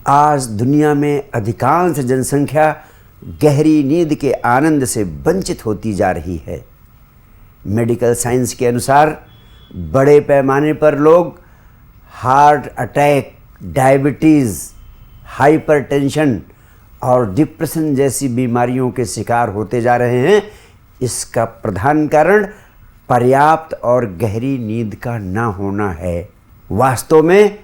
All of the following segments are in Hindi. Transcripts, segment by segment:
आज दुनिया में अधिकांश जनसंख्या गहरी नींद के आनंद से वंचित होती जा रही है। मेडिकल साइंस के अनुसार बड़े पैमाने पर लोग हार्ट अटैक, डायबिटीज़, हाइपरटेंशन और डिप्रेशन जैसी बीमारियों के शिकार होते जा रहे हैं। इसका प्रधान कारण पर्याप्त और गहरी नींद का ना होना है। वास्तव में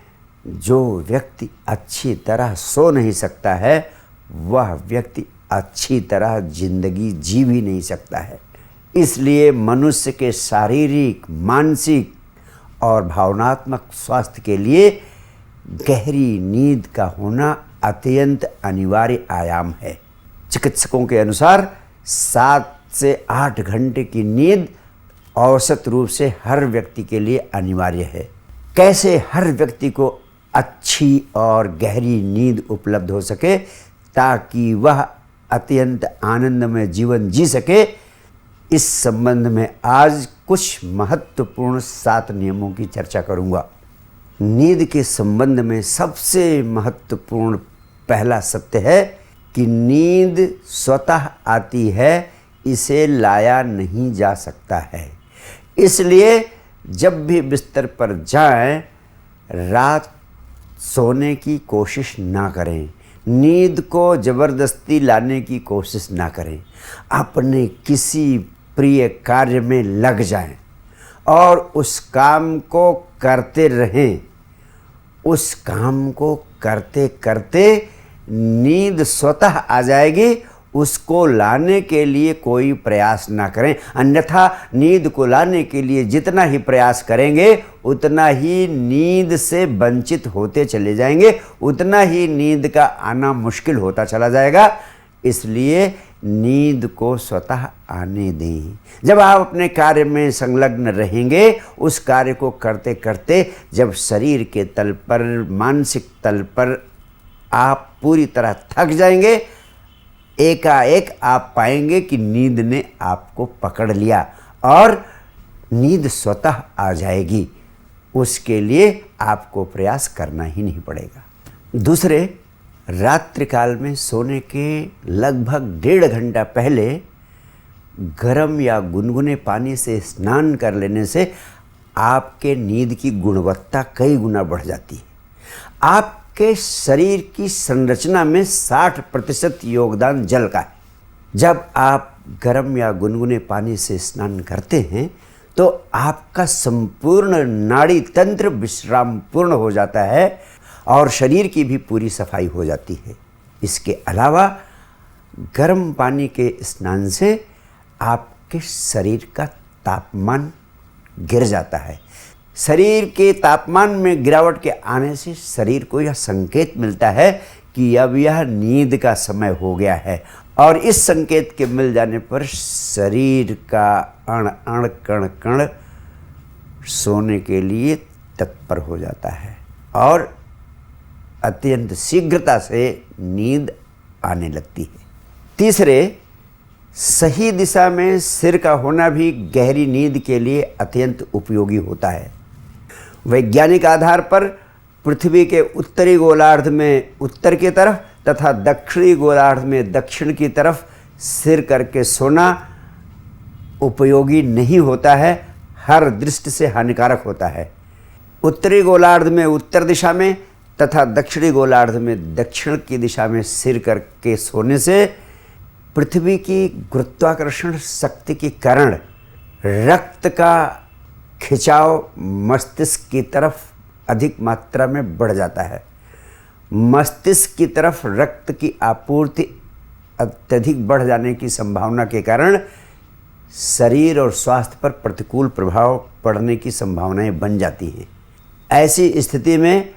जो व्यक्ति अच्छी तरह सो नहीं सकता है, वह व्यक्ति अच्छी तरह जिंदगी जी भी नहीं सकता है। इसलिए मनुष्य के शारीरिक, मानसिक और भावनात्मक स्वास्थ्य के लिए गहरी नींद का होना अत्यंत अनिवार्य आयाम है। चिकित्सकों के अनुसार 7 से 8 घंटे की नींद औसत रूप से हर व्यक्ति के लिए अनिवार्य है। कैसे हर व्यक्ति को अच्छी और गहरी नींद उपलब्ध हो सके ताकि वह अत्यंत आनंदमय जीवन जी सके, इस संबंध में आज कुछ महत्वपूर्ण 7 नियमों की चर्चा करूंगा। नींद के संबंध में सबसे महत्वपूर्ण पहला सत्य है कि नींद स्वतः आती है, इसे लाया नहीं जा सकता है। इसलिए जब भी बिस्तर पर जाएं, रात सोने की कोशिश ना करें, नींद को ज़बरदस्ती लाने की कोशिश ना करें। अपने किसी प्रिय कार्य में लग जाएं और उस काम को करते रहें। उस काम को करते करते नींद स्वतः आ जाएगी। उसको लाने के लिए कोई प्रयास ना करें, अन्यथा नींद को लाने के लिए जितना ही प्रयास करेंगे उतना ही नींद से वंचित होते चले जाएंगे, उतना ही नींद का आना मुश्किल होता चला जाएगा। इसलिए नींद को स्वतः आने दें। जब आप अपने कार्य में संलग्न रहेंगे, उस कार्य को करते करते जब शरीर के तल पर, मानसिक तल पर आप पूरी तरह थक जाएंगे, एकाएक आप पाएंगे कि नींद ने आपको पकड़ लिया और नींद स्वतः आ जाएगी। उसके लिए आपको प्रयास करना ही नहीं पड़ेगा। दूसरे, रात्रिकाल में सोने के लगभग 1.5 घंटा पहले गर्म या गुनगुने पानी से स्नान कर लेने से आपके नींद की गुणवत्ता कई गुना बढ़ जाती है। आपके शरीर की संरचना में 60% योगदान जल का है। जब आप गर्म या गुनगुने पानी से स्नान करते हैं तो आपका संपूर्ण नाड़ी तंत्र विश्राम पूर्ण हो जाता है और शरीर की भी पूरी सफाई हो जाती है। इसके अलावा गर्म पानी के स्नान से आपके शरीर का तापमान गिर जाता है। शरीर के तापमान में गिरावट के आने से शरीर को यह संकेत मिलता है कि अब यह नींद का समय हो गया है, और इस संकेत के मिल जाने पर शरीर का अण अण कण कण सोने के लिए तत्पर हो जाता है और अत्यंत शीघ्रता से नींद आने लगती है। तीसरे, सही दिशा में सिर का होना भी गहरी नींद के लिए अत्यंत उपयोगी होता है। वैज्ञानिक आधार पर पृथ्वी के उत्तरी गोलार्ध में उत्तर की तरफ तथा दक्षिणी गोलार्ध में दक्षिण की तरफ सिर करके सोना उपयोगी नहीं होता है, हर दृष्टि से हानिकारक होता है। उत्तरी गोलार्ध में उत्तर दिशा में तथा दक्षिणी गोलार्ध में दक्षिण की दिशा में सिर करके सोने से पृथ्वी की गुरुत्वाकर्षण शक्ति के कारण रक्त का खिंचाव मस्तिष्क की तरफ अधिक मात्रा में बढ़ जाता है। मस्तिष्क की तरफ रक्त की आपूर्ति अत्यधिक बढ़ जाने की संभावना के कारण शरीर और स्वास्थ्य पर प्रतिकूल प्रभाव पड़ने की संभावनाएं बन जाती हैं। ऐसी स्थिति में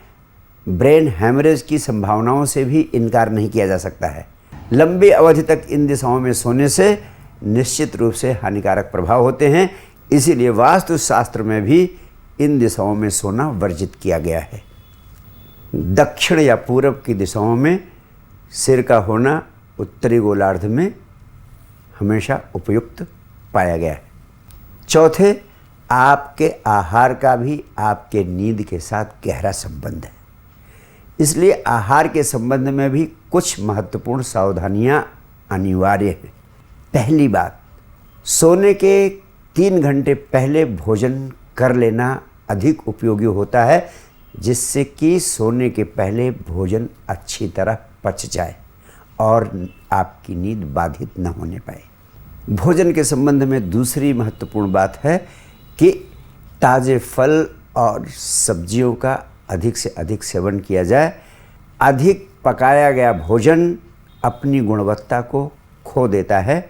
ब्रेन हैमरेज की संभावनाओं से भी इनकार नहीं किया जा सकता है। लंबी अवधि तक इन दिशाओं में सोने से निश्चित रूप से हानिकारक प्रभाव होते हैं। इसीलिए वास्तुशास्त्र में भी इन दिशाओं में सोना वर्जित किया गया है। दक्षिण या पूरब की दिशाओं में सिर का होना उत्तरी गोलार्ध में हमेशा उपयुक्त पाया गया है। चौथे, आपके आहार का भी आपके नींद के साथ गहरा संबंध है। इसलिए आहार के संबंध में भी कुछ महत्वपूर्ण सावधानियां अनिवार्य हैं। पहली बात, सोने के 3 घंटे पहले भोजन कर लेना अधिक उपयोगी होता है, जिससे कि सोने के पहले भोजन अच्छी तरह पच जाए और आपकी नींद बाधित न होने पाए। भोजन के संबंध में दूसरी महत्वपूर्ण बात है कि ताज़े फल और सब्जियों का अधिक से अधिक सेवन किया जाए। अधिक पकाया गया भोजन अपनी गुणवत्ता को खो देता है,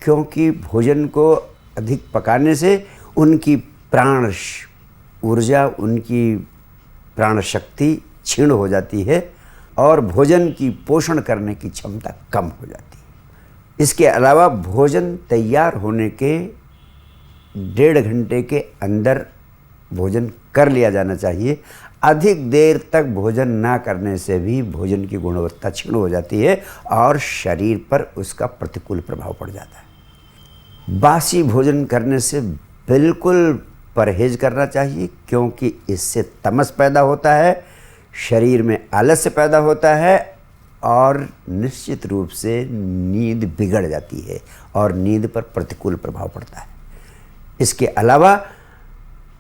क्योंकि भोजन को अधिक पकाने से उनकी प्राण ऊर्जा, उनकी प्राण शक्ति क्षीण हो जाती है और भोजन की पोषण करने की क्षमता कम हो जाती है। इसके अलावा भोजन तैयार होने के 1.5 घंटे के अंदर भोजन कर लिया जाना चाहिए। अधिक देर तक भोजन ना करने से भी भोजन की गुणवत्ता क्षीण हो जाती है और शरीर पर उसका प्रतिकूल प्रभाव पड़ जाता है। बासी भोजन करने से बिल्कुल परहेज करना चाहिए, क्योंकि इससे तमस पैदा होता है, शरीर में आलस्य पैदा होता है और निश्चित रूप से नींद बिगड़ जाती है और नींद पर प्रतिकूल प्रभाव पड़ता है। इसके अलावा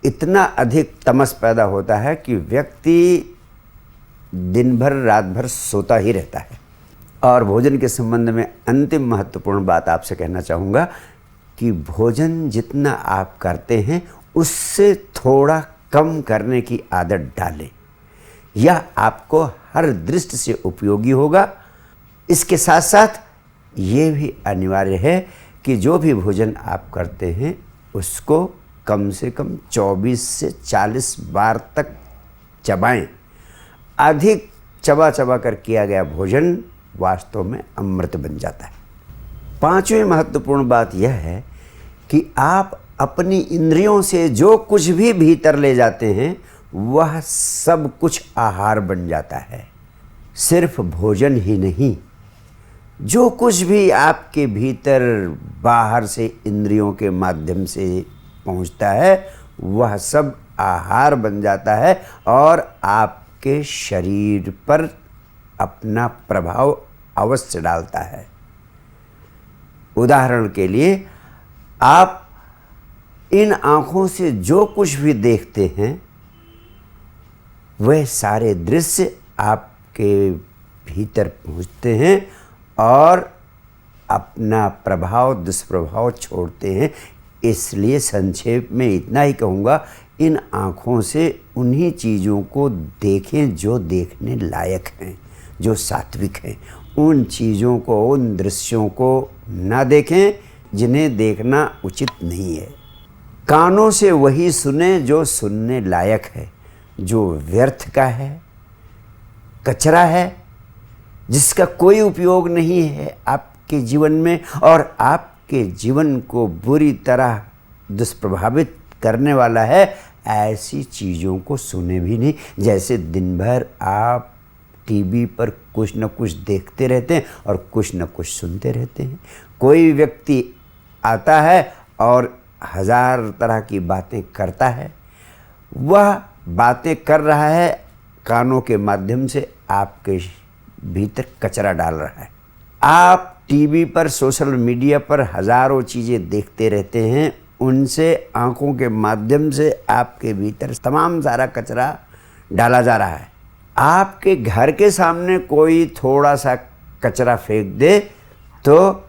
इतना अधिक तमस पैदा होता है कि व्यक्ति दिन भर रात भर सोता ही रहता है। और भोजन के संबंध में अंतिम महत्वपूर्ण बात आपसे कहना चाहूँगा कि भोजन जितना आप करते हैं उससे थोड़ा कम करने की आदत डालें। यह आपको हर दृष्टि से उपयोगी होगा। इसके साथ साथ ये भी अनिवार्य है कि जो भी भोजन आप करते हैं उसको कम से कम 24 से 40 बार तक चबाएं। अधिक चबा चबा कर किया गया भोजन वास्तव में अमृत बन जाता है। 5वीं महत्वपूर्ण बात यह है कि आप अपनी इंद्रियों से जो कुछ भी भीतर ले जाते हैं वह सब कुछ आहार बन जाता है। सिर्फ भोजन ही नहीं, जो कुछ भी आपके भीतर बाहर से इंद्रियों के माध्यम से पहुंचता है वह सब आहार बन जाता है और आपके शरीर पर अपना प्रभाव अवश्य डालता है। उदाहरण के लिए, आप इन आँखों से जो कुछ भी देखते हैं वह सारे दृश्य आपके भीतर पहुंचते हैं और अपना प्रभाव दुष्प्रभाव छोड़ते हैं। इसलिए संक्षेप में इतना ही कहूँगा, इन आँखों से उन्हीं चीज़ों को देखें जो देखने लायक हैं, जो सात्विक हैं। उन चीज़ों को, उन दृश्यों को ना देखें जिन्हें देखना उचित नहीं है। कानों से वही सुने जो सुनने लायक है, जो व्यर्थ का है, कचरा है, जिसका कोई उपयोग नहीं है आपके जीवन में और आपके जीवन को बुरी तरह दुष्प्रभावित करने वाला है, ऐसी चीज़ों को सुने भी नहीं। जैसे दिन भर आप टीवी पर कुछ न कुछ देखते रहते हैं और कुछ न कुछ सुनते रहते हैं। कोई व्यक्ति आता है और 1000 तरह की बातें करता है, वह बातें कर रहा है कानों के माध्यम से आपके भीतर कचरा डाल रहा है। आप टीवी पर, सोशल मीडिया पर हज़ारों चीज़ें देखते रहते हैं, उनसे आँखों के माध्यम से आपके भीतर तमाम सारा कचरा डाला जा रहा है। आपके घर के सामने कोई थोड़ा सा कचरा फेंक दे तो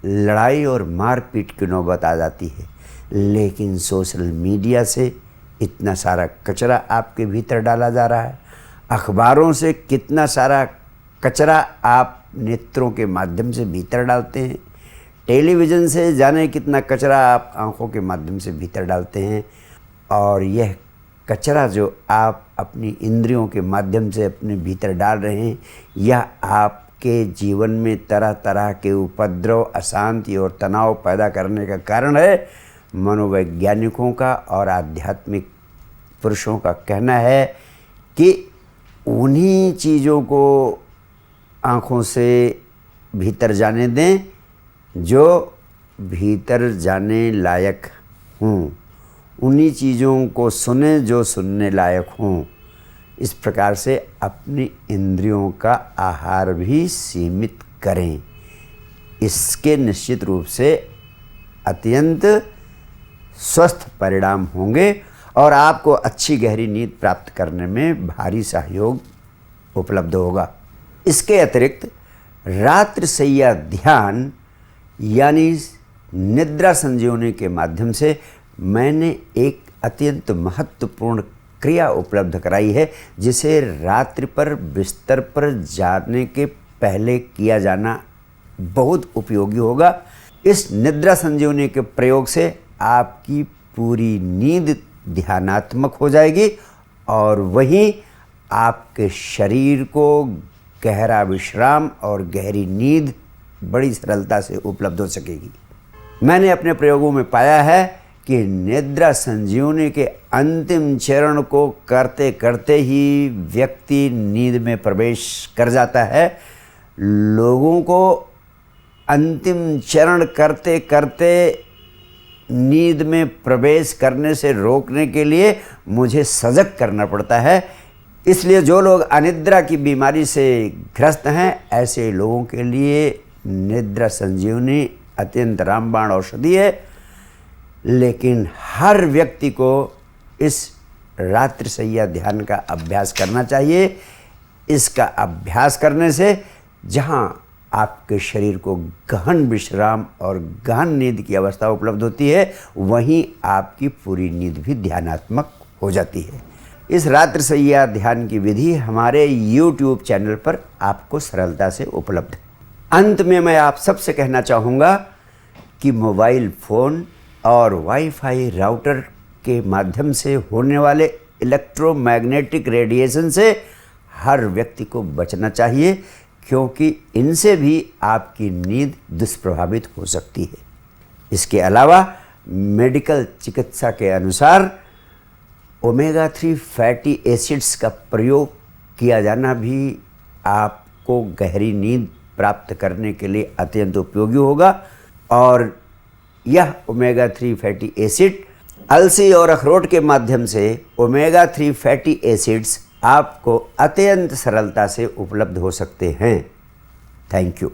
लड़ाई और मारपीट की नौबत आ जाती है, लेकिन सोशल मीडिया से इतना सारा कचरा आपके भीतर डाला जा रहा है। अखबारों से कितना सारा कचरा आप नेत्रों के माध्यम से भीतर डालते हैं। टेलीविज़न से जाने कितना कचरा आप आँखों के माध्यम से भीतर डालते हैं। और यह कचरा जो आप अपनी इंद्रियों के माध्यम से अपने भीतर डाल रहे हैं, यह आपके जीवन में तरह तरह के उपद्रव, अशांति और तनाव पैदा करने का कारण है। मनोवैज्ञानिकों का और आध्यात्मिक पुरुषों का कहना है कि उन्हीं चीज़ों को आँखों से भीतर जाने दें जो भीतर जाने लायक हों, उन्हीं चीज़ों को सुने जो सुनने लायक हों। इस प्रकार से अपनी इंद्रियों का आहार भी सीमित करें। इसके निश्चित रूप से अत्यंत स्वस्थ परिणाम होंगे और आपको अच्छी गहरी नींद प्राप्त करने में भारी सहयोग उपलब्ध होगा। इसके अतिरिक्त रात्रिशय्या ध्यान यानी निद्रा संजीवनी के माध्यम से मैंने एक अत्यंत महत्वपूर्ण क्रिया उपलब्ध कराई है, जिसे रात्रि पर बिस्तर पर जाने के पहले किया जाना बहुत उपयोगी होगा। इस निद्रा संजीवनी के प्रयोग से आपकी पूरी नींद ध्यानात्मक हो जाएगी और वहीं आपके शरीर को गहरा विश्राम और गहरी नींद बड़ी सरलता से उपलब्ध हो सकेगी। मैंने अपने प्रयोगों में पाया है कि निद्रा संजीवनी के अंतिम चरण को करते करते ही व्यक्ति नींद में प्रवेश कर जाता है। लोगों को अंतिम चरण करते करते नींद में प्रवेश करने से रोकने के लिए मुझे सजग करना पड़ता है। इसलिए जो लोग अनिद्रा की बीमारी से ग्रस्त हैं, ऐसे लोगों के लिए निद्रा संजीवनी अत्यंत रामबाण औषधि है। लेकिन हर व्यक्ति को इस रात्रिशय्या ध्यान का अभ्यास करना चाहिए। इसका अभ्यास करने से जहाँ आपके शरीर को गहन विश्राम और गहन नींद की अवस्था उपलब्ध होती है, वहीं आपकी पूरी नींद भी ध्यानात्मक हो जाती है। इस रात्रिशय्या ध्यान की विधि हमारे YouTube चैनल पर आपको सरलता से उपलब्ध है। अंत में मैं आप सबसे कहना चाहूँगा कि मोबाइल फ़ोन और वाईफाई राउटर के माध्यम से होने वाले इलेक्ट्रोमैग्नेटिक रेडिएशन से हर व्यक्ति को बचना चाहिए, क्योंकि इनसे भी आपकी नींद दुष्प्रभावित हो सकती है। इसके अलावा मेडिकल चिकित्सा के अनुसार ओमेगा 3 फैटी एसिड्स का प्रयोग किया जाना भी आपको गहरी नींद प्राप्त करने के लिए अत्यंत उपयोगी होगा। और यह ओमेगा 3 फैटी एसिड अलसी और अखरोट के माध्यम से ओमेगा 3 फैटी एसिड्स आपको अत्यंत सरलता से उपलब्ध हो सकते हैं। Thank you.